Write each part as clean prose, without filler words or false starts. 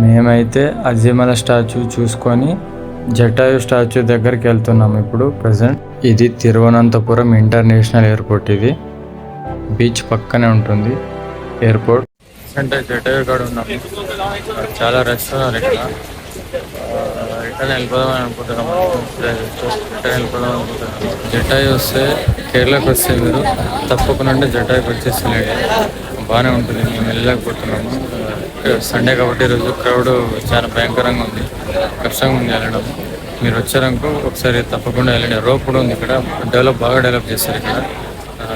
మేమైతే అజిమల స్టాచ్యూ చూసుకొని జటాయు స్టాచ్యూ దగ్గరికి వెళ్తున్నాం ఇప్పుడు ప్రజెంట్. ఇది తిరువనంతపురం ఇంటర్నేషనల్ ఎయిర్పోర్ట్. ఇది బీచ్ పక్కనే ఉంటుంది ఎయిర్పోర్ట్. అంటే జటాయు కాడ ఉన్నాము. చాలా రష్ ఉన్నారు ఇక్కడ. రిటర్న్ వెళ్ళిపోదాం అనుకుంటున్నాము. జటాయు వస్తే కేరళకు వస్తే మీరు తప్పకుండా జటాయుకి వచ్చేస్తలేండి. బాగానే ఉంటుంది. మేము వెళ్ళలేకపోతున్నాము. సండే కాబట్టి ఈరోజు క్రౌడ్ చాలా భయంకరంగా ఉంది. కష్టంగా ఉంది వెళ్ళడం. మీరు వచ్చారనుకో ఒకసారి తప్పకుండా వెళ్ళండి. రోప్ కూడా ఉంది ఇక్కడ. బాగా డెవలప్ చేస్తారు ఇక్కడ.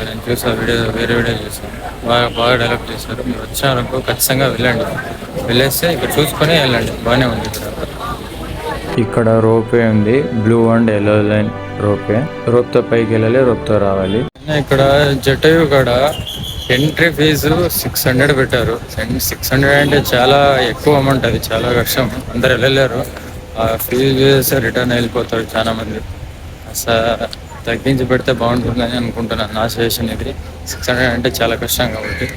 నేను చూసాను వేరే వీడియో చూసాను. బాగా డెవలప్ చేశారు. మీరు వచ్చారనుకో ఖచ్చితంగా వెళ్ళండి. వెళ్ళేస్తే ఇక్కడ చూసుకొని వెళ్ళండి. బాగానే ఉంది ఇక్కడ రోపే ఉంది. బ్లూ అండ్ ఎల్లో లైన్ రోపే. రోప్తో పైకి వెళ్ళాలి, రోప్తో రావాలి. ఇక్కడ జటాయు కాడ ఎంట్రీ ఫీజు 600 పెట్టారు. 600 అంటే చాలా ఎక్కువ అమౌంట్. అది చాలా కష్టం. అందరు వెళ్ళలేరు. ఆ ఫీజు వేస్తే రిటర్న్ వెళ్ళిపోతారు చాలా మంది. తగ్గించి పెడితే బాగుంటుందని అనుకుంటున్నాను. నా సజెషన్ ఇది. 600 అంటే చాలా కష్టం కాబట్టి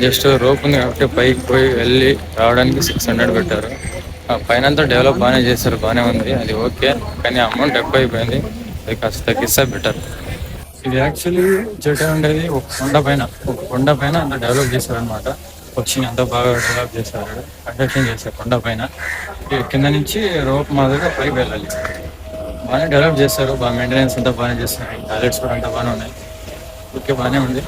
జస్ట్ రోప్ ఉంది కాబట్టి పైకి పోయి వెళ్ళి రావడానికి 600 పెట్టారు. పైన అంతా డెవలప్ బాగానే చేశారు. బాగానే ఉంది. అది ఓకే. కానీ అమౌంట్ ఎక్కువ అయిపోయింది. అది కాస్త తగ్గిస్తే బెటర్. ఇది యాక్చువల్లీ జటాయు ఉండేది ఒక కొండ పైన అంత డెవలప్ చేశారనమాట. పక్షిని అంతా బాగా డెవలప్ చేశారు. కంస్ట్రక్షన్ చేశారు కొండ పైన. కింద నుంచి రోప్ మాదిరిగా పైకి వెళ్ళాలి. బాగానే డెవలప్ చేస్తారు. బాగా మెయింటెనెన్స్ అంతా బాగానే చేస్తారు. టాయిలెట్స్ కూడా అంతా బాగానే ఉన్నాయి. ఓకే, బాగానే ఉంది.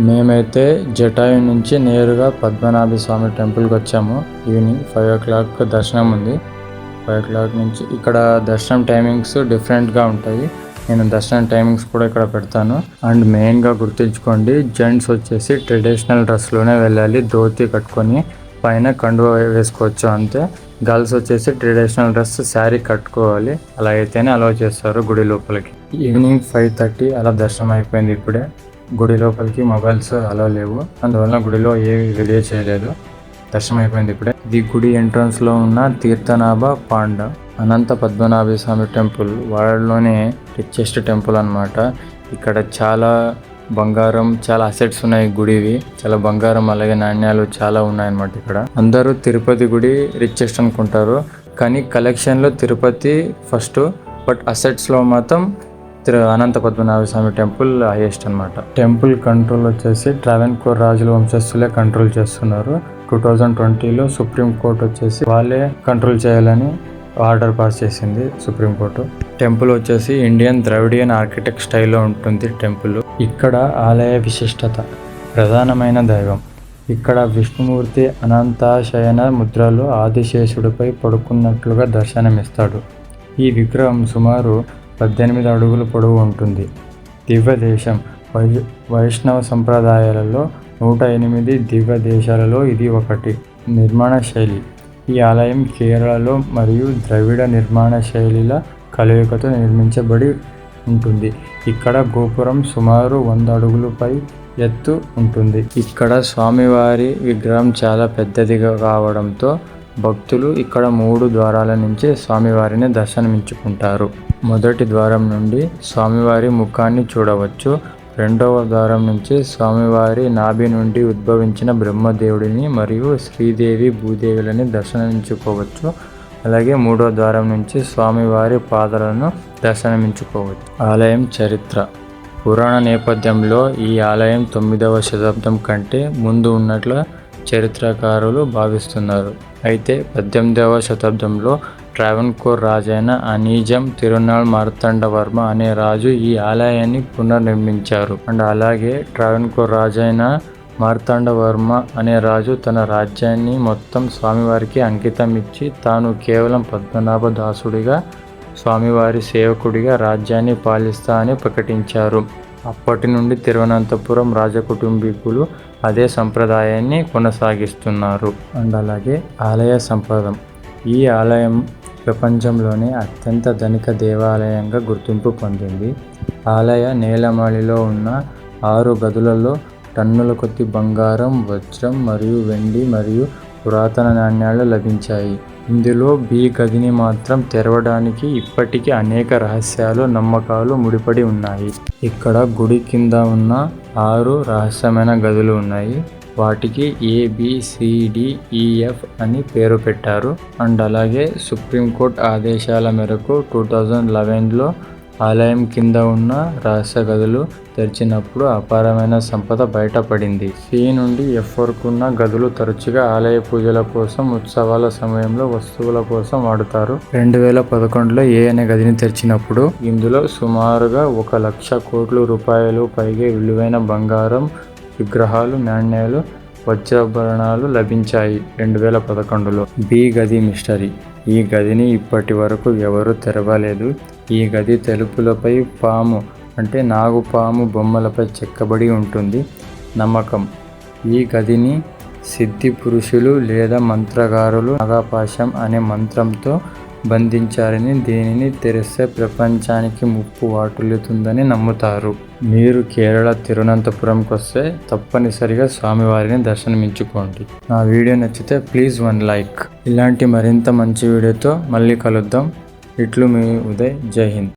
మేమైతే జటాయు నుంచి నేరుగా పద్మనాభ స్వామి టెంపుల్కి వచ్చాము. ఈవినింగ్ 5 o'clock దర్శనం ఉంది. 5 o'clock నుంచి ఇక్కడ దర్శనం టైమింగ్స్ డిఫరెంట్గా ఉంటాయి. నేను దర్శనం టైమింగ్స్ కూడా ఇక్కడ పెడతాను. అండ్ మెయిన్గా గుర్తుంచుకోండి, జెంట్స్ వచ్చేసి ట్రెడిషనల్ డ్రెస్లోనే వెళ్ళాలి. ధోతి కట్టుకొని పైన కండువా వేసుకోవచ్చు అంతే. గర్ల్స్ వచ్చేసి ట్రెడిషనల్ డ్రెస్ శారీ కట్టుకోవాలి. అలా అయితేనే అలౌ చేస్తారు గుడి లోపలికి. ఈవినింగ్ 5:30 అలా దర్శనం అయిపోయింది. ఇప్పుడే గుడి లోపలికి మొబైల్స్ అలా లేవు. అందువల్ల గుడిలో ఏవి వీడియో చేయలేదు. దర్శనం అయిపోయింది ఇప్పుడే. ఇది గుడి ఎంట్రన్స్ లో ఉన్న తీర్థనాభ పాండ అనంత పద్మనాభ స్వామి టెంపుల్. వాళ్ళలోనే రిచెస్ట్ టెంపుల్ అన్నమాట. ఇక్కడ చాలా బంగారం, చాలా అసెట్స్ ఉన్నాయి. గుడివి చాలా బంగారం అలాగే నాణ్యాలు చాలా ఉన్నాయన్నమాట. ఇక్కడ అందరూ తిరుపతి గుడి రిచెస్ట్ అనుకుంటారు, కానీ కలెక్షన్ లో తిరుపతి ఫస్ట్, బట్ అసెట్స్ లో మాత్రం అనంత పద్మనాభ స్వామి టెంపుల్ హైయెస్ట్ అనమాట. టెంపుల్ కంట్రోల్ వచ్చేసి ట్రావెన్కోర్ రాజుల వంశస్థులే కంట్రోల్ చేస్తున్నారు. 2020లో సుప్రీంకోర్టు వచ్చేసి వాళ్ళే కంట్రోల్ చేయాలని ఆర్డర్ పాస్ చేసింది సుప్రీంకోర్టు. టెంపుల్ వచ్చేసి ఇండియన్ ద్రవిడియన్ ఆర్కిటెక్ట్ స్టైల్లో ఉంటుంది టెంపుల్. ఇక్కడ ఆలయ విశిష్టత, ప్రధానమైన దైవం. ఇక్కడ విష్ణుమూర్తి అనంతాశయన ముద్రలో ఆదిశేషుడిపై పడుకున్నట్లుగా దర్శనమిస్తాడు. ఈ విగ్రహం సుమారు 18 అడుగుల పొడవు ఉంటుంది. దివ్య దేశం, వైష్ణవ సంప్రదాయాలలో 108 దివ్య దేశాలలో ఇది ఒకటి. నిర్మాణ శైలి, ఈ ఆలయం కేరళలో మరియు ద్రవిడ నిర్మాణ శైలిల కలయికతో నిర్మించబడి ఉంటుంది. ఇక్కడ గోపురం సుమారు 100 అడుగులపై ఎత్తు ఉంటుంది. ఇక్కడ స్వామివారి విగ్రహం చాలా పెద్దదిగా కావడంతో భక్తులు ఇక్కడ 3 ద్వారాల నుంచి స్వామివారిని దర్శనమించుకుంటారు. మొదటి ద్వారం నుండి స్వామివారి ముఖాన్ని చూడవచ్చు. రెండవ ద్వారం నుంచి స్వామివారి నాభి నుండి ఉద్భవించిన బ్రహ్మదేవుడిని మరియు శ్రీదేవి భూదేవులని దర్శనమించుకోవచ్చు. అలాగే మూడవ ద్వారం నుంచి స్వామివారి పాదాలను దర్శనమించుకోవచ్చు. ఆలయం చరిత్ర. పురాణ నేపథ్యంలో ఈ ఆలయం 9వ శతాబ్దం కంటే ముందు ఉన్నట్లు చరిత్రకారులు భావిస్తున్నారు. అయితే 18వ శతాబ్దంలో ట్రావెన్కోర్ రాజైన అనీజం తిరునాళ్ మార్తాండవర్మ అనే రాజు ఈ ఆలయాన్ని పునర్నిర్మించారు. అండ్ అలాగే ట్రావెన్కోర్ రాజైన మార్తాండవర్మ అనే రాజు తన రాజ్యాన్ని మొత్తం స్వామివారికి అంకితం ఇచ్చి తాను కేవలం పద్మనాభ దాసుడిగా, స్వామివారి సేవకుడిగా రాజ్యాన్ని పాలిస్తా అని ప్రకటించారు. అప్పటి నుండి తిరువనంతపురం రాజకుటుంబీకులు అదే సంప్రదాయాన్ని కొనసాగిస్తున్నారు. అండ్ అలాగే ఆలయ సంపదం. ఈ ఆలయం ప్రపంచంలోనే అత్యంత ధనిక దేవాలయంగా గుర్తింపు పొందింది. ఆలయ నేలమాళిలో ఉన్న 6 గదులలో టన్నుల కొద్ది బంగారం, వజ్రం మరియు వెండి మరియు పురాతన నాణ్యాలు లభించాయి. ఇందులో బి గదిని మాత్రం తెరవడానికి ఇప్పటికీ అనేక రహస్యాలు, నమ్మకాలు ముడిపడి ఉన్నాయి. ఇక్కడ గుడి కింద ఉన్న 6 రహస్యమైన గదులు ఉన్నాయి. వాటికి ABCDEF అని పేరు పెట్టారు. అండ్ అలాగే సుప్రీంకోర్టు ఆదేశాల మేరకు 2011లో ఆలయం కింద ఉన్న రహస్య గదులు తెరిచినప్పుడు అపారమైన సంపద బయటపడింది. C నుండి F వరకు ఉన్న గదులు తరచుగా ఆలయ పూజల కోసం, ఉత్సవాల సమయంలో వస్తువుల కోసం వాడుతారు. 2011లో A అనే గదిని తెరిచినప్పుడు ఇందులో సుమారుగా 1,00,000 కోట్ల రూపాయలు పైగా విలువైన బంగారం, విగ్రహాలు, నాణేలు, వజ్రాభరణాలు లభించాయి. 2011లో B గది మిస్టరీ. ఈ గదిని ఇప్పటి వరకు ఎవరూ తెరవలేదు. ఈ గది తలుపులపై పాము అంటే నాగుపాము బొమ్మలపై చెక్కబడి ఉంటుంది. నమ్మకం: ఈ గదిని సిద్ధి పురుషులు లేదా మంత్రగారులు నాగపాశం అనే మంత్రంతో బంధించారని, దీనిని తెరిస్తే ప్రపంచానికి ముప్పు వాటిల్లుతుందని నమ్ముతారు. మీరు కేరళ తిరువనంతపురంకి వస్తే తప్పనిసరిగా స్వామివారిని దర్శనమించుకోండి. నా వీడియో నచ్చితే ప్లీజ్ 1 లైక్. ఇలాంటి మరింత మంచి వీడియోతో మళ్ళీ కలుద్దాం. ఇట్లు మీ ఉదయ్. జై హింద్.